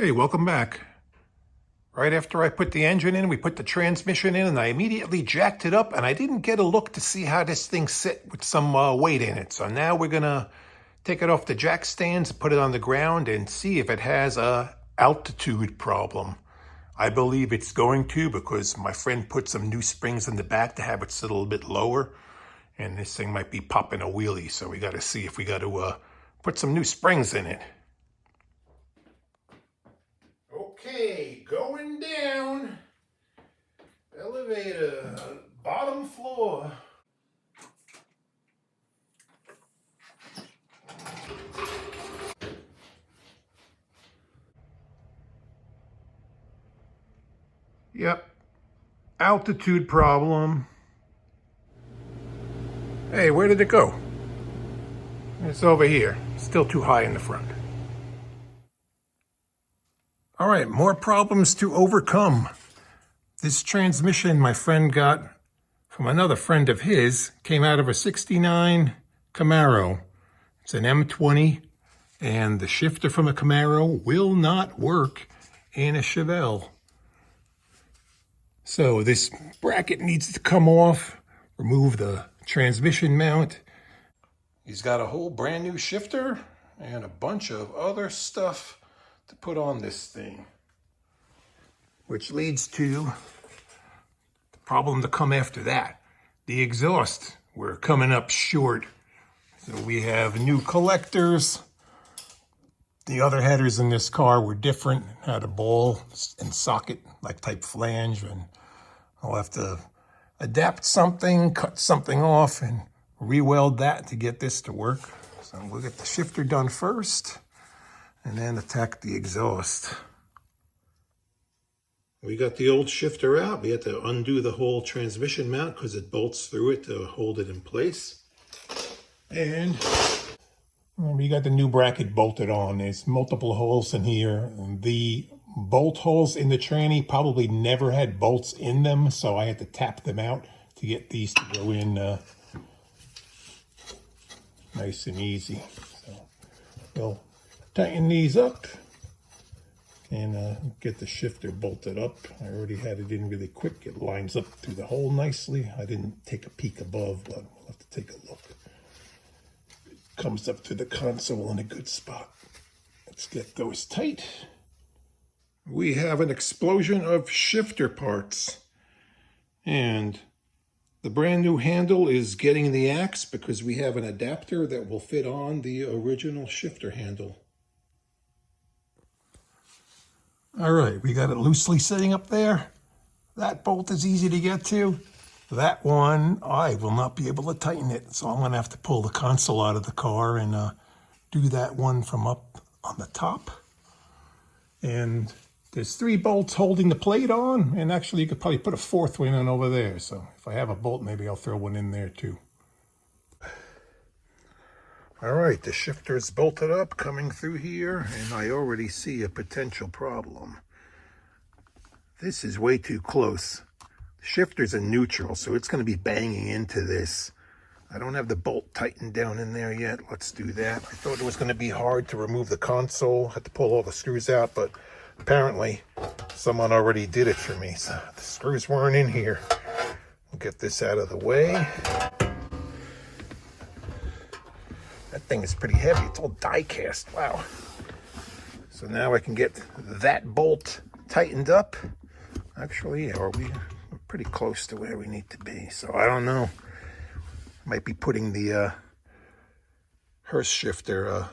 Hey, welcome back. Right after I put the engine in, we put the transmission in, and I immediately jacked it up, and I didn't get a look to see how this thing sit with some weight in it. So now we're gonna take it off the jack stands, put it on the ground, and see if it has a altitude problem. I believe it's going to, because my friend put some new springs in the back to have it sit a little bit lower, and this thing might be popping a wheelie. So we got to see if we got to put some new springs in it. Okay, going down. Elevator, bottom floor. Yep, altitude problem. Hey, where did it go? It's over here. Still too high in the front. All right, more problems to overcome. This transmission my friend got from another friend of his came out of a 69 Camaro. It's an M20, and the shifter from a Camaro will not work in a Chevelle. So this bracket needs to come off, remove the transmission mount. He's got a whole brand new shifter and a bunch of other stuff to put on this thing, which leads to the problem to come after that. The exhaust, we're coming up short. So we have new collectors. The other headers in this car were different, had a ball and socket like type flange, and I'll have to adapt something, cut something off, and re-weld that to get this to work. So we'll get the shifter done first and then attack the exhaust. We got the old shifter out. We had to undo the whole transmission mount because it bolts through it to hold it in place. And we got the new bracket bolted on. There's multiple holes in here. The bolt holes in the tranny probably never had bolts in them, so I had to tap them out to get these to go in nice and easy. So we'll tighten these up and get the shifter bolted up. I already had it in really quick. It lines up through the hole nicely. I didn't take a peek above, but we'll have to take a look. It comes up to the console in a good spot. Let's get those tight. We have an explosion of shifter parts, and the brand new handle is getting the axe because we have an adapter that will fit on the original shifter handle. All right, we got it loosely sitting up there. That bolt is easy to get to. That one, I will not be able to tighten it, so I'm gonna have to pull the console out of the car and do that one from up on the top. And there's 3 bolts holding the plate on, and actually you could probably put a 4th one in over there. So if I have a bolt, maybe I'll throw one in there too. All right, the shifter is bolted up, coming through here, and I already see a potential problem. This is way too close. The shifter's in neutral, so it's going to be banging into this. I don't have the bolt tightened down in there yet. Let's do that. I thought it was going to be hard to remove the console. I had to pull all the screws out, but apparently someone already did it for me. So the screws weren't in here. We'll get this out of the way. That thing is pretty heavy. It's all die cast. Wow. So now I can get that bolt tightened up. Actually, yeah, we're pretty close to where we need to be. So I don't know. Might be putting the Hurst shifter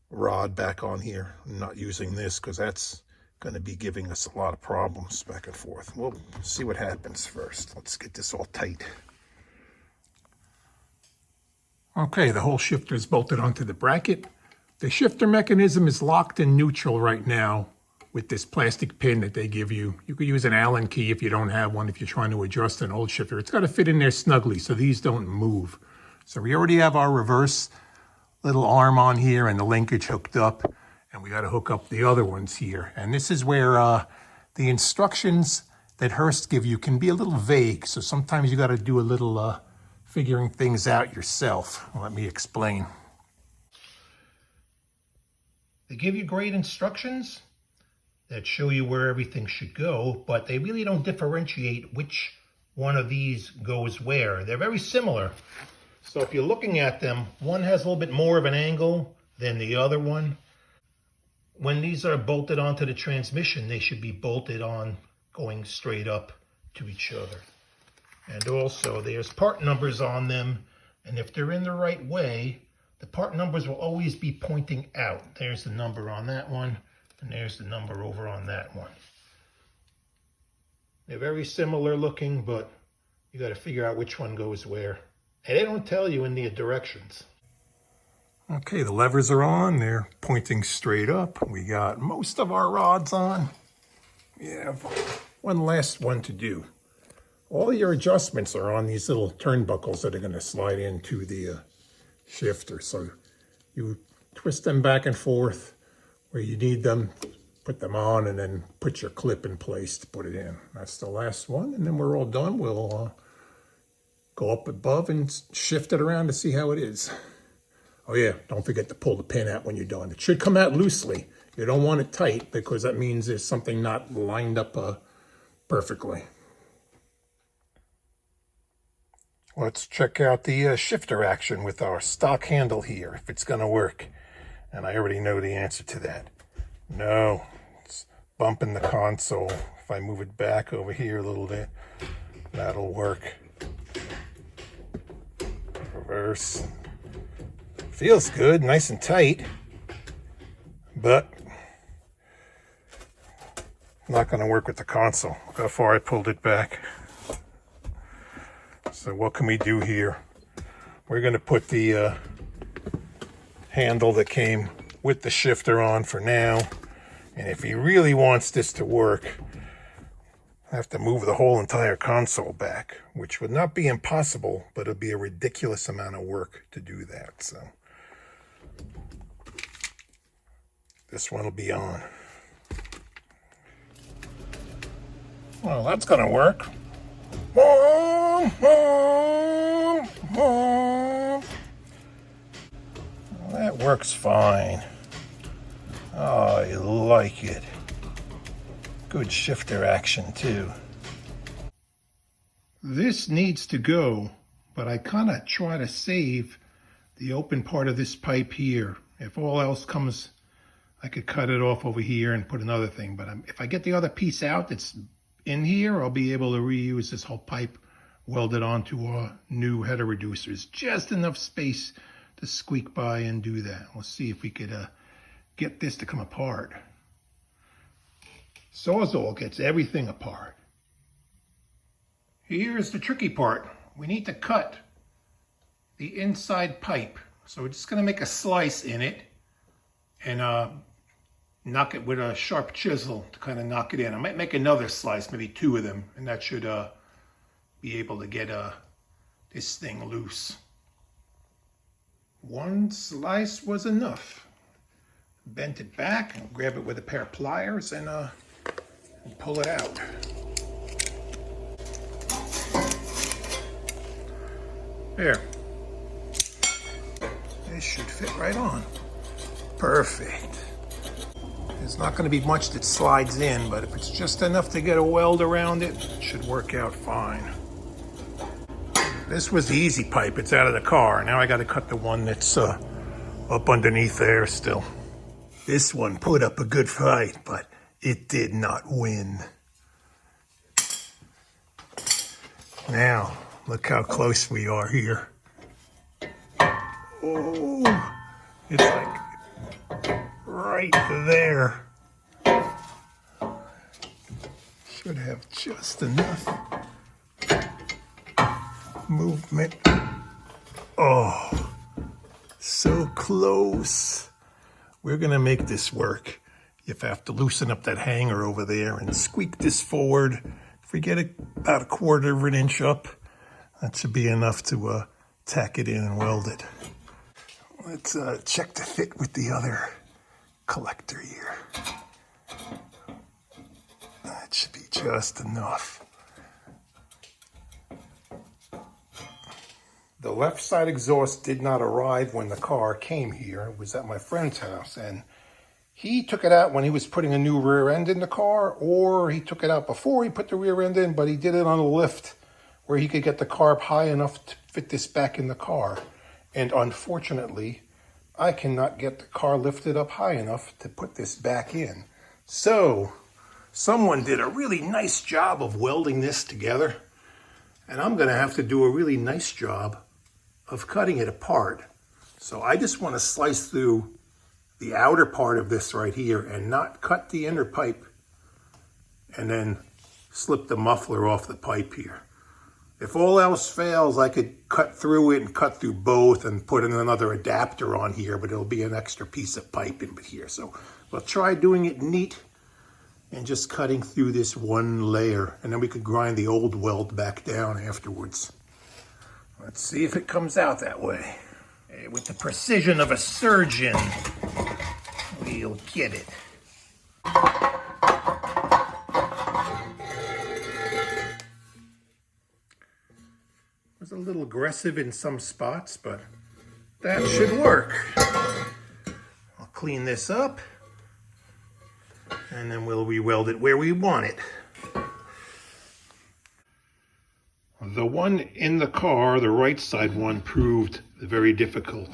rod back on here. I'm not using this because that's going to be giving us a lot of problems back and forth. We'll see what happens first. Let's get this all tight. Okay, the whole shifter is bolted onto the bracket. The shifter mechanism is locked in neutral right now with this plastic pin that they give you. You could use an Allen key if you don't have one, if you're trying to adjust an old shifter. It's got to fit in there snugly so these don't move. So we already have our reverse little arm on here and the linkage hooked up, and we got to hook up the other ones here. And this is where the instructions that Hurst give you can be a little vague. So sometimes you got to do a little figuring things out yourself. Let me explain. They give you great instructions, that show you where everything should go, but they really don't differentiate which one of these goes where. They're very similar. So if you're looking at them, one has a little bit more of an angle than the other one. When these are bolted onto the transmission, they should be bolted on going straight up to each other. And also there's part numbers on them, and if they're in the right way, the part numbers will always be pointing out. There's the number on that one, and there's the number over on that one. They're very similar looking, but you got to figure out which one goes where. And they don't tell you in the directions. Okay, the levers are on. They're pointing straight up. We got most of our rods on. We have one last one to do. All your adjustments are on these little turnbuckles that are going to slide into the shifter. So you twist them back and forth where you need them, put them on, and then put your clip in place to put it in. That's the last one, and then we're all done. We'll go up above and shift it around to see how it is. Oh yeah, don't forget to pull the pin out when you're done. It should come out loosely. You don't want it tight because that means there's something not lined up perfectly. Let's check out the shifter action with our stock handle here, if it's going to work. And I already know the answer to that. No, it's bumping the console. If I move it back over here a little bit, that'll work. Reverse. Feels good, nice and tight, but not going to work with the console. Look how far I pulled it back. So what can we do here? We're going to put the handle that came with the shifter on for now. And if he really wants this to work, I have to move the whole entire console back, which would not be impossible, but it'd be a ridiculous amount of work to do that. So this one will be on. Well, that's going to work. That works fine. Oh, I like it. Good shifter action too. This needs to go, but I kind of try to save the open part of this pipe here. If all else comes, I could cut it off over here and put another thing. But if I get the other piece out that's in here, I'll be able to reuse this whole pipe welded onto our new header reducers. Just enough space to squeak by and do that. We'll see if we could get this to come apart. Sawzall gets everything apart. Here's the tricky part. We need to cut the inside pipe. So we're just going to make a slice in it and knock it with a sharp chisel to kind of knock it in. I might make another slice, maybe 2 of them, and that should be able to get this thing loose. One slice was enough. Bend it back and grab it with a pair of pliers and pull it out. There. This should fit right on. Perfect. There's not going to be much that slides in, but if it's just enough to get a weld around it, it should work out fine. This was the easy pipe. It's out of the car. Now I got to cut the one that's up underneath there still. This one put up a good fight, but it did not win. Now, look how close we are here. Oh, it's like right there. Should have just enough movement. Oh, so close. We're gonna make this work. You have to loosen up that hanger over there and squeak this forward. If we get it about a 1/4 of an inch up, that should be enough to tack it in and weld it. Let's check the fit with the other collector here. That should be just enough. The left side exhaust did not arrive when the car came here. It was at my friend's house, and he took it out when he was putting a new rear end in the car, or he took it out before he put the rear end in, but he did it on a lift where he could get the car up high enough to fit this back in the car. And unfortunately, I cannot get the car lifted up high enough to put this back in. So someone did a really nice job of welding this together, and I'm going to have to do a really nice job of cutting it apart. So I just want to slice through the outer part of this right here and not cut the inner pipe, and then slip the muffler off the pipe here. If all else fails, I could cut through it and cut through both and put in another adapter on here, but it'll be an extra piece of pipe in here. So we'll try doing it neat and just cutting through this one layer, and then we could grind the old weld back down afterwards. Let's see if it comes out that way. With the precision of a surgeon, we'll get it. It was a little aggressive in some spots, but that should work. I'll clean this up, and then we'll re-weld it where we want it. The one in the car, the right side one, proved very difficult,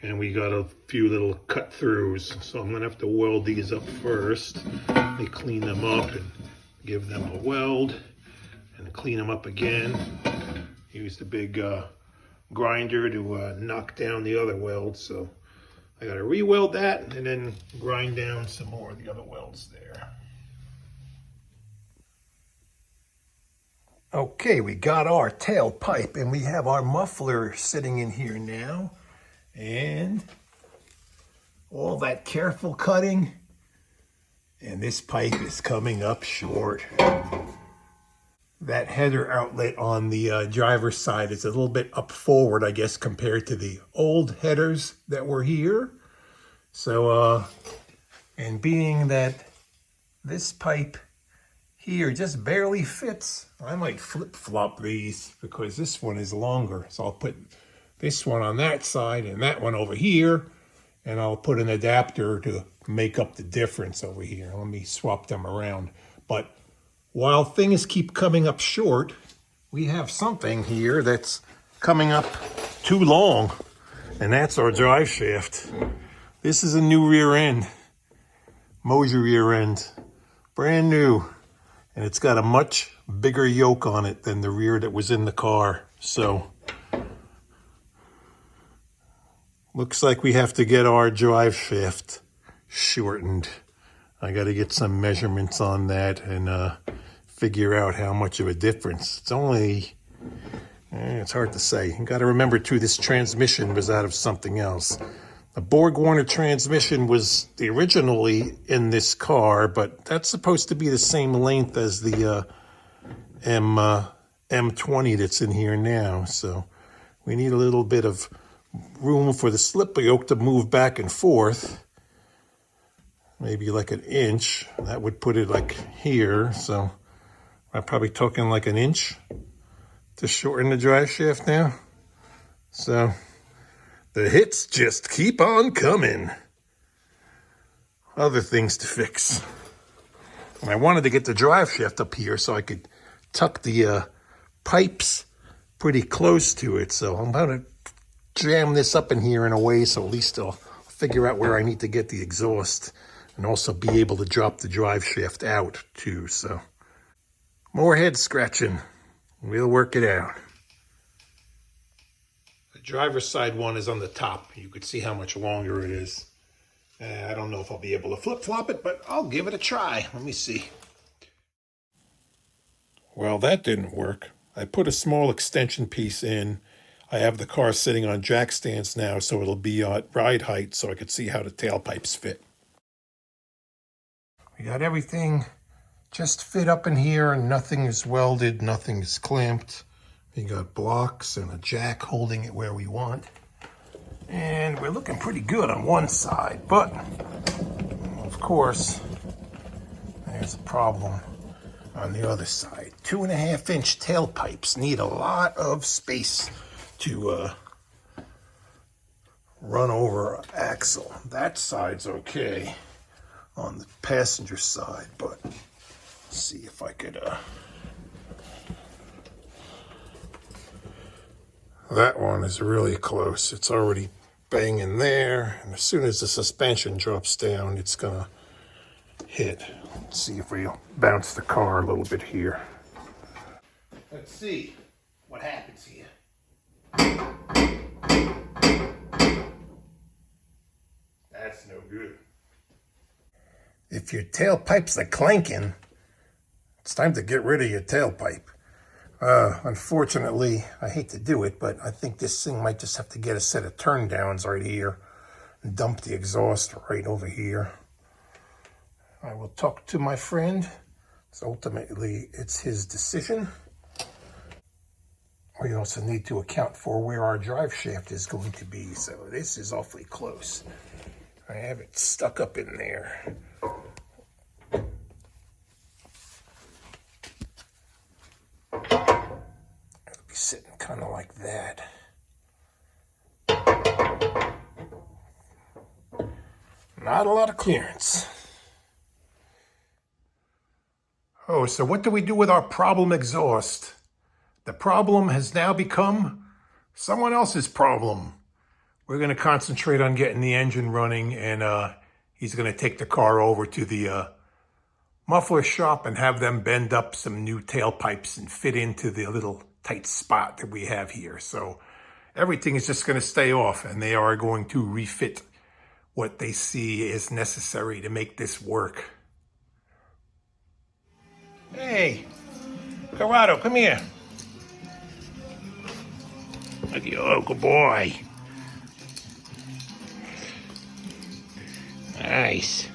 and we got a few little cut throughs, so I'm gonna have to weld these up first. Let me clean them up and give them a weld and clean them up again. Use the big grinder to knock down the other welds, so I gotta re-weld that and then grind down some more of the other welds there. Okay, we got our tailpipe and we have our muffler sitting in here now, and all that careful cutting, and this pipe is coming up short. That header outlet on the driver's side is a little bit up forward, I guess, compared to the old headers that were here. So, and being that this pipe here just barely fits, I might flip-flop these because this one is longer. So I'll put this one on that side and that one over here, and I'll put an adapter to make up the difference over here. Let me swap them around. But while things keep coming up short, we have something here that's coming up too long, and that's our drive shaft. This is a new rear end, Moser rear end, brand new. And it's got a much bigger yoke on it than the rear that was in the car. So looks like we have to get our drive shaft shortened. I got to get some measurements on that and figure out how much of a difference. It's only, it's hard to say. You got to remember too, this transmission was out of something else. The Borg-Warner transmission was originally in this car, but that's supposed to be the same length as the M20 that's in here now. So we need a little bit of room for the slipper yoke to move back and forth. Maybe like an inch. That would put it like here. So I'm probably talking like an inch to shorten the drive shaft now. So the hits just keep on coming. Other things to fix. And I wanted to get the drive shaft up here so I could tuck the pipes pretty close to it. So I'm about to jam this up in here in a way so at least I'll figure out where I need to get the exhaust and also be able to drop the drive shaft out too. So more head scratching. We'll work it out. Driver's side one is on the top. You could see how much longer it is. I don't know if I'll be able to flip-flop it, but I'll give it a try. Let me see. Well, that didn't work. I put a small extension piece in. I have the car sitting on jack stands now, so it'll be at ride height so I could see how the tailpipes fit. We got everything just fit up in here and nothing is welded, nothing is clamped. We got blocks and a jack holding it where we want. And we're looking pretty good on one side, but of course, there's a problem on the other side. 2.5-inch tailpipes need a lot of space to run over an axle. That side's okay. on the passenger side, but let's see if I could, that one is really close. It's already banging there, and as soon as the suspension drops down, it's gonna hit. Let's see if we'll bounce the car a little bit here. Let's see what happens here. That's no good. If your tailpipes are clanking, it's time to get rid of your tailpipe. Unfortunately, I hate to do it, but I think this thing might just have to get a set of turn downs right here and dump the exhaust right over here. I will talk to my friend. So ultimately, it's his decision. We also need to account for where our drive shaft is going to be. So this is awfully close. I have it stuck up in there. It'll be sitting kind of like that. Not a lot of clearance. Oh, so what do we do with our problem exhaust? The problem has now become someone else's problem. We're going to concentrate on getting the engine running, and he's going to take the car over to the muffler shop and have them bend up some new tailpipes and fit into the little tight spot that we have here. So everything is just going to stay off, and they are going to refit what they see is necessary to make this work. Hey, Corrado, come here. Look at you, oh, good boy. Nice.